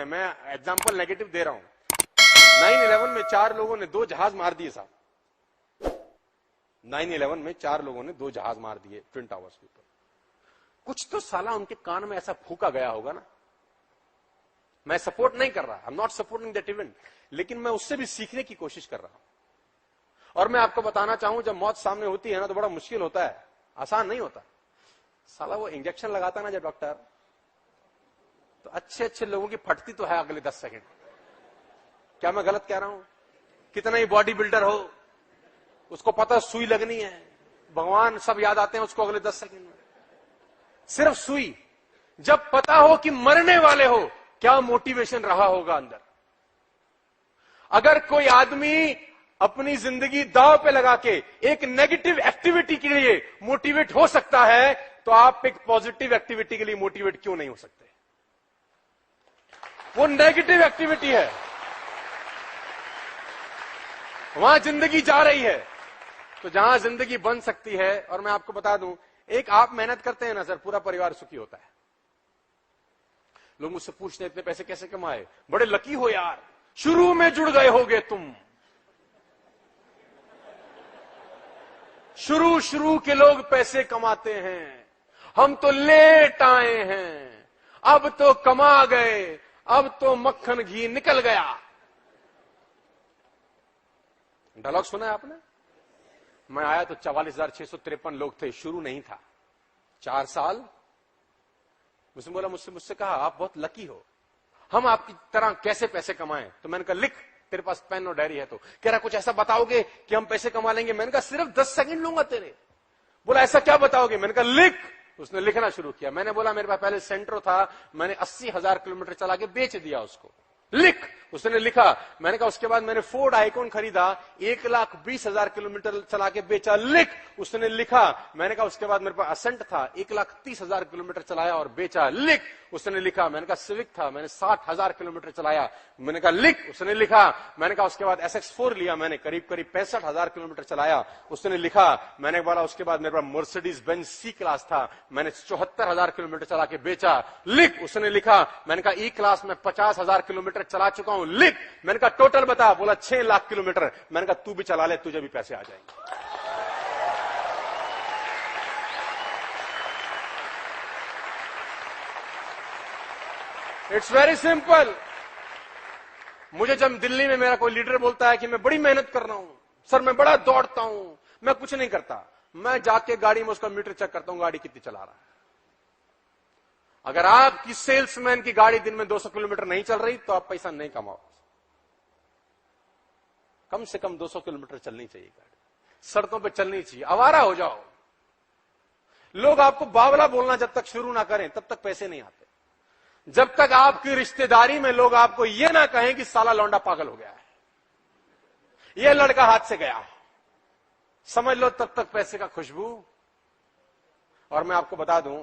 मैं example negative दे रहा हूं। 9/11 में 4 लोगों ने 2 जहाज मार दिए साहब। 9/11 में 4 लोगों ने 2 जहाज मार दिए ट्विन टावर्स के ऊपर। कुछ तो साला उनके कान में ऐसा फूका गया होगा ना। मैं सपोर्ट नहीं कर रहा, I am not supporting that event, लेकिन मैं उससे भी सीखने की कोशिश कर रहा हूं। और मैं आपको बताना चाहूं, जब मौत सामने होती है ना तो बड़ा मुश्किल होता है, आसान नहीं होता। साला वो इंजेक्शन लगाता ना जब डॉक्टर, तो अच्छे अच्छे लोगों की फटती तो है अगले 10 सेकंड। क्या मैं गलत कह रहा हूं? कितना ही बॉडी बिल्डर हो, उसको पता सुई लगनी है, भगवान सब याद आते हैं उसको अगले 10 सेकंड में। सिर्फ सुई। जब पता हो कि मरने वाले हो, क्या मोटिवेशन रहा होगा अंदर। अगर कोई आदमी अपनी जिंदगी दांव पे लगा के एक नेगेटिव एक्टिविटी के लिए मोटिवेट हो सकता है, तो आप एक पॉजिटिव एक्टिविटी के लिए मोटिवेट क्यों नहीं हो सकते? वो नेगेटिव एक्टिविटी है, वहां जिंदगी जा रही है। तो जहां जिंदगी बन सकती है, और मैं आपको बता दूं, एक आप मेहनत करते हैं ना सर, पूरा परिवार सुखी होता है। लोग मुझसे पूछते हैं इतने पैसे कैसे कमाए? बड़े लकी हो यार, शुरू में जुड़ गए होगे तुम। शुरू के लोग पैसे कमाते हैं, हम तो लेट आए हैं, अब तो कमा गए, अब तो मक्खन घी निकल गया। डायलॉग सुना है आपने? मैं आया तो 44,653 लोग थे, शुरू नहीं था। 4 साल उसने बोला, मुझसे कहा आप बहुत लकी हो, हम आपकी तरह कैसे पैसे कमाएं? तो मैंने कहा लिख, तेरे पास पेन और डायरी है तो। कह रहा कुछ ऐसा बताओगे कि हम पैसे कमा लेंगे? मैंने कहा सिर्फ 10 सेकंड लूंगा तेरे। बोला ऐसा क्या बताओगे? मैंने कहा लिख। उसने लिखना शुरू किया। मैंने बोला मेरे पास पहले सेंट्रो था, मैंने 80,000 किलोमीटर चला के बेच दिया उसको। लिख। उसने लिखा। मैंने कहा उसके बाद मैंने फोर्ड आइकॉन खरीदा, 1,20,000 किलोमीटर चला के बेचा। लिख। उसने लिखा। मैंने कहा उसके बाद मेरे पास असेंट था, 1,30,000 किलोमीटर चलाया और बेचा। लिख। उसने लिखा। मैंने कहा सिविक था, मैंने 60,000 किलोमीटर चलाया। मैंने कहा लिख। उसने लिखा। मैंने कहा उसके बाद SX4 लिया, मैंने करीब 65,000 किलोमीटर चलाया। उसने लिखा। मैंने बोला उसके बाद मेरे पास मर्सिडीज बेंज C क्लास था, मैंने 74,000 किलोमीटर चला के बेचा। लिख। उसने लिखा। मैंने कहा E क्लास में 50,000 किलोमीटर चला चुका हूं। लिख। मैंने कहा टोटल बता। बोला 6 लाख किलोमीटर। मैंने कहा तू भी चला ले, तुझे भी पैसे आ जाएंगे। It's very simple. मुझे जब दिल्ली में मेरा कोई लीडर बोलता है कि मैं बड़ी मेहनत कर रहा हूं सर, मैं बड़ा दौड़ता हूं, मैं कुछ नहीं करता, मैं जाके गाड़ी में उसका मीटर चेक करता हूं, गाड़ी कितनी चला रहा है। अगर आपकी सेल्समैन की गाड़ी दिन में 200 किलोमीटर नहीं चल रही तो आप पैसा नहीं कमाओ। कम से कम 200 किलोमीटर चलनी चाहिए गाड़ी, सड़कों पे चलनी चाहिए, आवारा हो जाओ। लोग आपको बावला बोलना जब तक शुरू ना करें तब तक पैसे नहीं आते। जब तक आपकी रिश्तेदारी में लोग आपको यह ना कहें कि साला लौंडा पागल हो गया है, यह लड़का हाथ से गया, समझ लो तब तक पैसे का खुशबू। और मैं आपको बता दूं,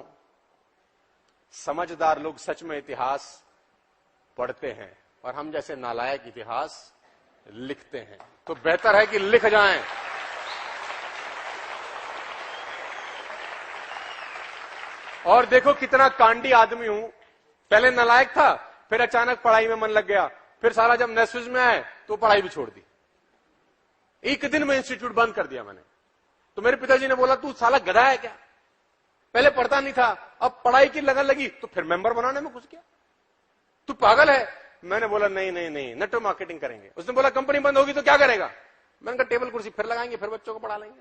समझदार लोग सच में इतिहास पढ़ते हैं और हम जैसे नालायक इतिहास लिखते हैं। तो बेहतर है कि लिख जाएं। और देखो कितना कांडी आदमी हूं। पहले नालायक था, फिर अचानक पढ़ाई में मन लग गया, फिर सारा जब नेस्विज में आए तो पढ़ाई भी छोड़ दी। एक दिन में इंस्टीट्यूट बंद कर दिया मैंने। तो मेरे पिताजी ने बोला तू साला गधा है क्या, पहले पढ़ता नहीं था, अब पढ़ाई की लगन लगी तो फिर मेंबर बनाने में घुस गया, तू पागल है। मैंने बोला नहीं नहीं नहीं, नेटवर्क मार्केटिंग करेंगे। उसने बोला कंपनी बंद होगी तो क्या करेगा? मैंने कहा टेबल कुर्सी फिर लगाएंगे, फिर बच्चों को पढ़ा लेंगे।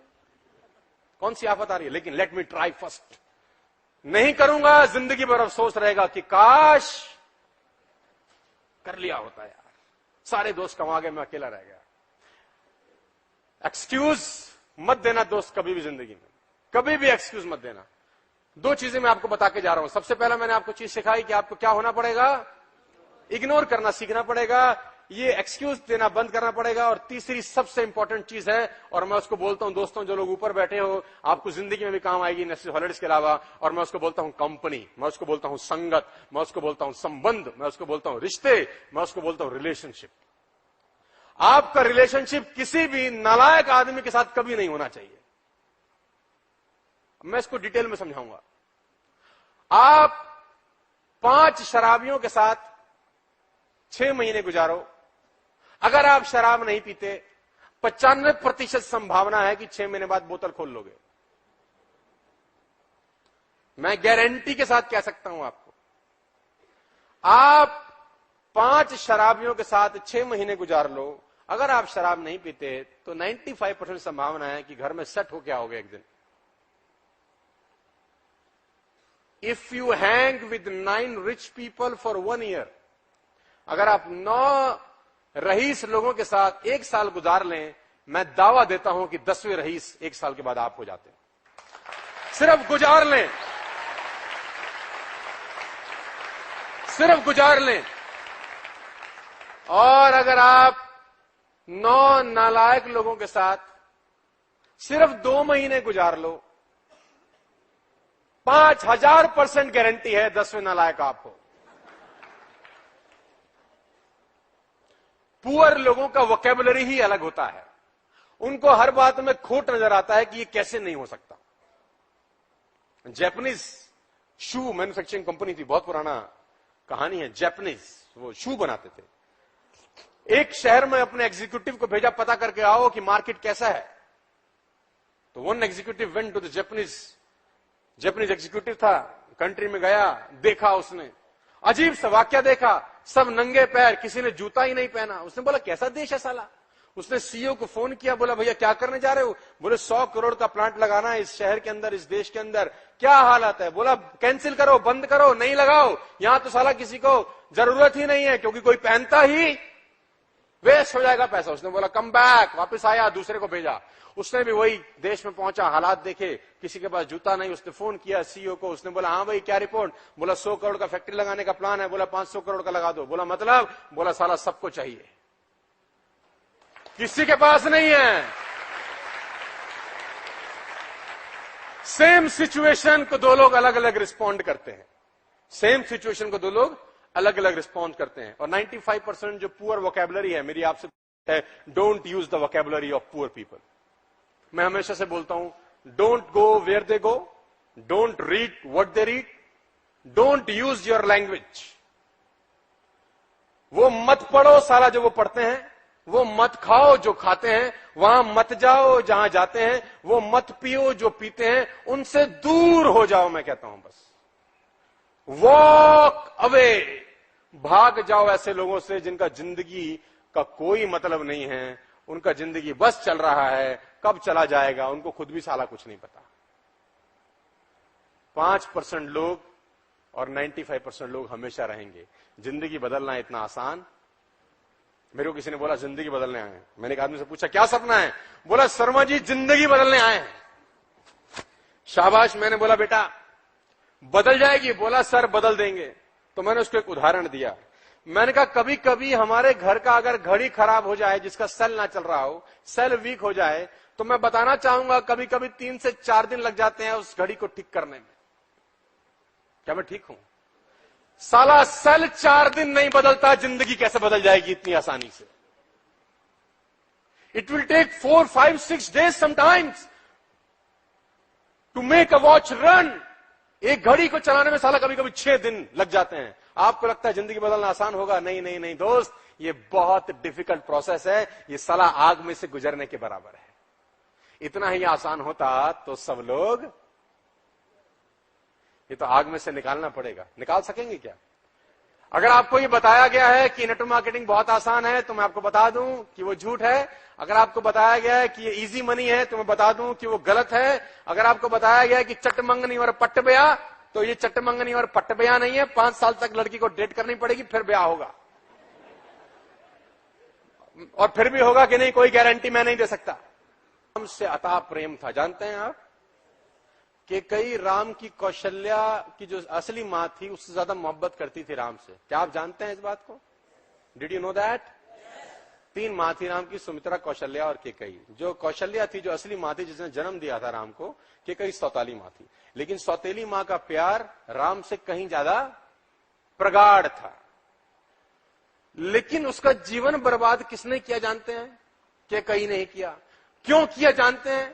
कौन सी आफत आ रही है, लेकिन लेट मी ट्राई फर्स्ट। नहीं करूंगा जिंदगी भर अफसोस रहेगा कि काश कर लिया होता यार, सारे दोस्त कमा गए, मैं अकेला रह गया। एक्सक्यूज मत देना दोस्त कभी भी जिंदगी में, कभी भी एक्सक्यूज मत देना। 2 चीजें मैं आपको बता के जा रहा हूं। सबसे पहला मैंने आपको चीज सिखाई कि आपको क्या होना पड़ेगा, इग्नोर करना सीखना पड़ेगा, ये एक्सक्यूज देना बंद करना पड़ेगा। और तीसरी सबसे इंपॉर्टेंट चीज है, और मैं उसको बोलता हूं दोस्तों जो लोग ऊपर बैठे हो, आपको जिंदगी में भी काम आएगी नेशनल हॉलिडेज के अलावा, और मैं उसको बोलता हूं कंपनी, मैं उसको बोलता हूं संगत, मैं उसको बोलता हूं संबंध, मैं उसको बोलता हूं रिश्ते, मैं उसको बोलता हूं रिलेशनशिप। आपका रिलेशनशिप किसी भी नालायक आदमी के साथ कभी नहीं होना चाहिए। मैं इसको डिटेल में समझाऊंगा। आप 5 शराबियों के साथ 6 महीने गुजारो, अगर आप शराब नहीं पीते 95% संभावना है कि 6 महीने बाद बोतल खोल लोगे। मैं गारंटी के साथ कह सकता हूं आपको। आप 5 शराबियों के साथ 6 महीने गुजार लो, अगर आप शराब नहीं पीते तो 95% संभावना है कि घर में सेट हो क्या होगा एक दिन। If you hang with 9 rich people for 1 year, अगर आप 9 रईस लोगों के साथ 1 साल गुजार लें, मैं दावा देता हूं कि 10वें रईस 1 साल के बाद आप हो जाते हैं। सिर्फ गुजार लें, सिर्फ गुजार लें। और अगर आप 9 नालायक लोगों के साथ सिर्फ 2 महीने गुजार लो, 5000% गारंटी है 10वें नालायक आप हो। पुअर लोगों का वोकैबुलरी ही अलग होता है, उनको हर बात में खोट नजर आता है कि ये कैसे नहीं हो सकता। जापानीज शू मैन्युफैक्चरिंग कंपनी थी, बहुत पुराना कहानी है। जापानीज वो शू बनाते थे। एक शहर में अपने एग्जीक्यूटिव को भेजा, पता करके आओ कि मार्केट कैसा है। तो one executive went to the Japanese executive था, कंट्री में गया, देखा उसने अजीब सा वाक्य देखा, सब नंगे पैर, किसी ने जूता ही नहीं पहना। उसने बोला कैसा देश है साला। उसने सीईओ को फोन किया, बोला भैया क्या करने जा रहे हो। बोले 100 करोड़ का प्लांट लगाना है इस शहर के अंदर, इस देश के अंदर, क्या हालत है। बोला कैंसिल करो, बंद करो, नहीं लगाओ, यहां तो साला किसी को जरूरत ही नहीं है, क्योंकि कोई पहनता ही वेस्ट हो जाएगा पैसा। उसने बोला कम बैक, वापस आया, दूसरे को भेजा। उसने भी वही देश में पहुंचा, हालात देखे, किसी के पास जूता नहीं। उसने फोन किया सीईओ को, उसने बोला हाँ भाई क्या रिपोर्ट। बोला 100 करोड़ का फैक्ट्री लगाने का प्लान है। बोला 500 करोड़ का लगा दो। बोला मतलब। बोला साला सबको चाहिए, किसी के पास नहीं है। सेम सिचुएशन को 2 लोग अलग अलग रिस्पॉन्ड करते हैं। सेम सिचुएशन को 2 लोग अलग अलग रिस्पॉन्ड करते हैं। और 95% जो पुअर वोकैबुलरी है, मेरी आपसे है, don't use the vocabulary of poor people. मैं हमेशा से बोलता हूं, don't go where they go, don't read what they read, don't use your language. वो मत पढ़ो साला जो वो पढ़ते हैं, वो मत खाओ जो खाते हैं, वहां मत जाओ जहां जाते हैं, वो मत पियो जो पीते हैं, उनसे दूर हो जाओ। मैं कहता हूं बस वॉक अवे, भाग जाओ ऐसे लोगों से जिनका जिंदगी का कोई मतलब नहीं है, उनका जिंदगी बस चल रहा है, कब चला जाएगा उनको खुद भी साला कुछ नहीं पता। 5% लोग और 95% लोग हमेशा रहेंगे। जिंदगी बदलना इतना आसान। मेरे को किसी ने बोला जिंदगी बदलने आए हैं। मैंने एक आदमी से पूछा क्या सपना है। बोला शर्मा जी जिंदगी बदलने आए हैं। शाबाश। मैंने बोला बेटा बदल जाएगी। बोला सर बदल देंगे। तो मैंने उसको एक उदाहरण दिया। मैंने कहा कभी कभी हमारे घर का अगर घड़ी खराब हो जाए, जिसका सेल ना चल रहा हो, सेल वीक हो जाए, तो मैं बताना चाहूंगा कभी कभी 3 से 4 दिन लग जाते हैं उस घड़ी को ठीक करने में। क्या मैं ठीक हूं? साला सेल 4 दिन नहीं बदलता, जिंदगी कैसे बदल जाएगी इतनी आसानी से? It will take 4, 5, 6 days sometimes to make a watch run. एक घड़ी को चलाने में साला कभी कभी 6 दिन लग जाते हैं। आपको लगता है जिंदगी बदलना आसान होगा? नहीं नहीं नहीं दोस्त, ये बहुत डिफिकल्ट प्रोसेस है। ये साला आग में से गुजरने के बराबर है। इतना ही आसान होता तो सब लोग, ये तो आग में से निकालना पड़ेगा। निकाल सकेंगे क्या? अगर आपको ये बताया गया है कि नेटवर्क मार्केटिंग बहुत आसान है, तो मैं आपको बता दूं कि वो झूठ है। अगर आपको बताया गया है कि ये इजी मनी है, तो मैं बता दूं कि वो गलत है। अगर आपको बताया गया है कि चटमंगनी और पट्ट ब्याह, तो ये चटमंगनी और पट्ट ब्याह नहीं है। 5 साल तक लड़की को डेट करनी पड़ेगी, फिर ब्याह होगा। और फिर भी होगा कि नहीं, कोई गारंटी मैं नहीं दे सकता। राम से अथाह प्रेम था। जानते हैं आप कि कई राम की कौशल्या की जो असली मां थी, उससे ज्यादा मोहब्बत करती थी राम से। क्या आप जानते हैं इस बात को? Did you know that? 3 मां थी राम की, सुमित्रा, कौशल्या और केकई। जो कौशल्या थी, जो असली मां थी, जिसने जन्म दिया था राम को, केकई सौतेली मां थी। लेकिन सौतेली मां का प्यार राम से कहीं ज्यादा प्रगाढ़ था। लेकिन उसका जीवन बर्बाद किसने किया जानते हैं? केकई ने किया। क्यों किया जानते हैं?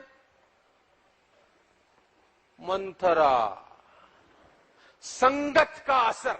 मंथरा, संगत का असर।